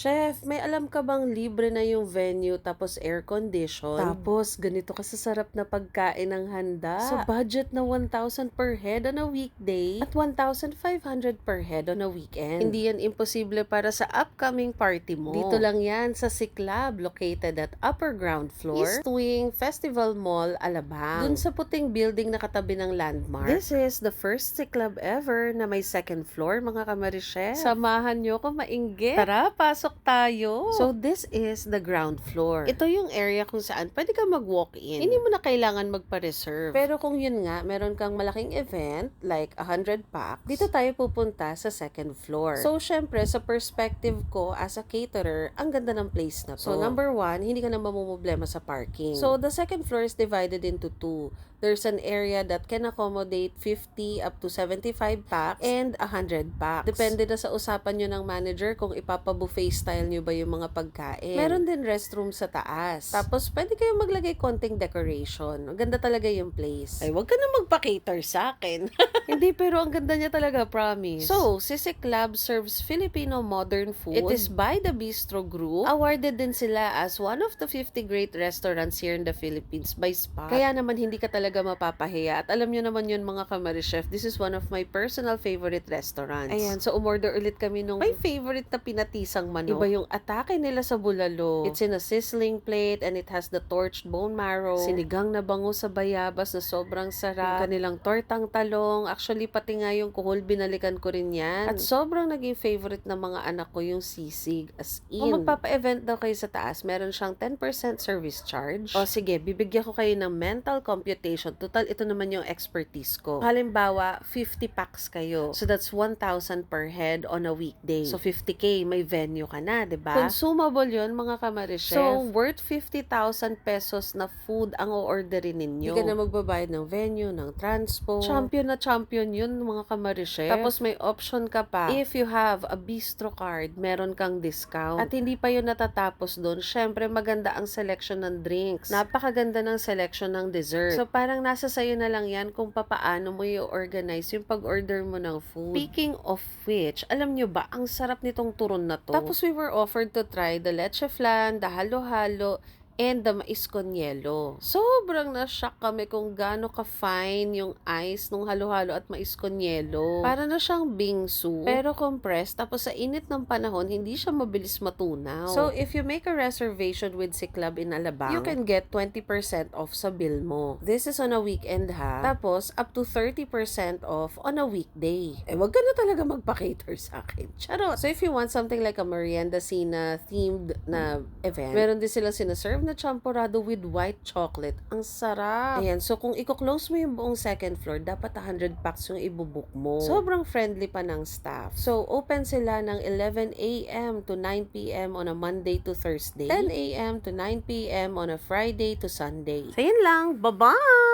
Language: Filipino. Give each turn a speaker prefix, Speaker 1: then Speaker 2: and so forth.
Speaker 1: Chef, may alam ka bang libre na yung venue tapos air condition? Tapos ganito ka sa sarap na pagkain ng handa. Sa budget na 1,000 per head on a weekday at 1,500 per head on a weekend. Hindi yan imposible para sa upcoming party mo. Dito lang yan sa Ciclab, located at upper ground floor, East Wing Festival Mall, Alabang. Dun sa puting building na katabi ng landmark. This is the first Ciclab ever na may second floor, mga kamarichef. Samahan nyo ko mainggit. Tara, pasok tayo. So, this is the ground floor. Ito yung area kung saan pwede ka mag-walk-in. Hindi mo na kailangan magpa-reserve. Pero kung yun nga, meron kang malaking event, like 100 packs, dito tayo pupunta sa second floor. So, syempre, sa perspective ko as a caterer, ang ganda ng place na to. So, number one, hindi ka na mamumblema sa parking. So, the second floor is divided into two. There's an area that can accommodate 50 up to 75 packs and 100 packs. Depende na sa usapan nyo ng manager kung ipapa-buffet style nyo ba yung mga pagkain. Meron din restroom sa taas. Tapos, pwede kayong maglagay konting decoration. Ang ganda talaga yung place. Ay, wag ka na magpa-cater sa akin. Hindi, pero ang ganda niya talaga, promise. So, Sisig Club serves Filipino modern food. It is by the Bistro Group. Awarded din sila as one of the 50 great restaurants here in the Philippines by Spot. Kaya naman hindi ka talaga mapapahiya. At alam nyo naman yun, mga kamarichef, this is one of my personal favorite restaurants. Ayan, so umorder ulit kami nung my favorite na pinatisang manok. Iba yung atake nila sa bulalo. It's in a sizzling plate and it has the torched bone marrow. Sinigang na bango sa bayabas na sobrang sarap. Yung kanilang tortang talong. Actually, pati nga yung kuhol, binalikan ko rin yan. At sobrang naging favorite ng mga anak ko yung sisig. As in. Kung magpapa-event daw kayo sa taas, meron siyang 10% service charge. O sige, bibigyan ko kayo ng mental computation. Total, ito naman yung expertise ko. Halimbawa, 50 packs kayo. So, that's 1,000 per head on a weekday. So, 50K, may venue ka na, diba? Consumable yun, mga kamarichef. So, worth 50,000 pesos na food ang o-orderin ninyo. Hindi ka na magbabayad ng venue, ng transpo. Champion na champion yun, mga kamarichef. Tapos, may option ka pa. If you have a bistro card, meron kang discount. At hindi pa yun natatapos doon. Syempre, maganda ang selection ng drinks. Napakaganda ng selection ng dessert. So, parang nasa sayo na lang yan kung papaano mo i-organize yung pag-order mo ng food. Speaking of which, alam nyo ba, ang sarap nitong turon na to. Tapos we were offered to try the leche flan, the halo-halo, and the mais con yelo. Sobrang na-shock kami kung gaano ka-fine yung ice nung halo-halo at mais con yelo. Para na siyang bingsu, pero compressed, tapos sa init ng panahon, hindi siya mabilis matunaw. So, if you make a reservation with Ciclab in Alabang, you can get 20% off sa bill mo. This is on a weekend ha. Tapos, up to 30% off on a weekday. Eh, wag ka na talaga magpa-cater sa akin. Charot! So, if you want something like a merienda scene themed na event, meron din silang sinaserve na champorado with white chocolate. Ang sarap. Ayan, so kung i-close mo yung buong second floor, dapat 100 packs yung ibubook mo. Sobrang friendly pa ng staff. So, open sila ng 11 a.m. to 9 p.m. on a Monday to Thursday, 10 a.m. to 9 p.m. on a Friday to Sunday. So, yun lang. Bye-bye!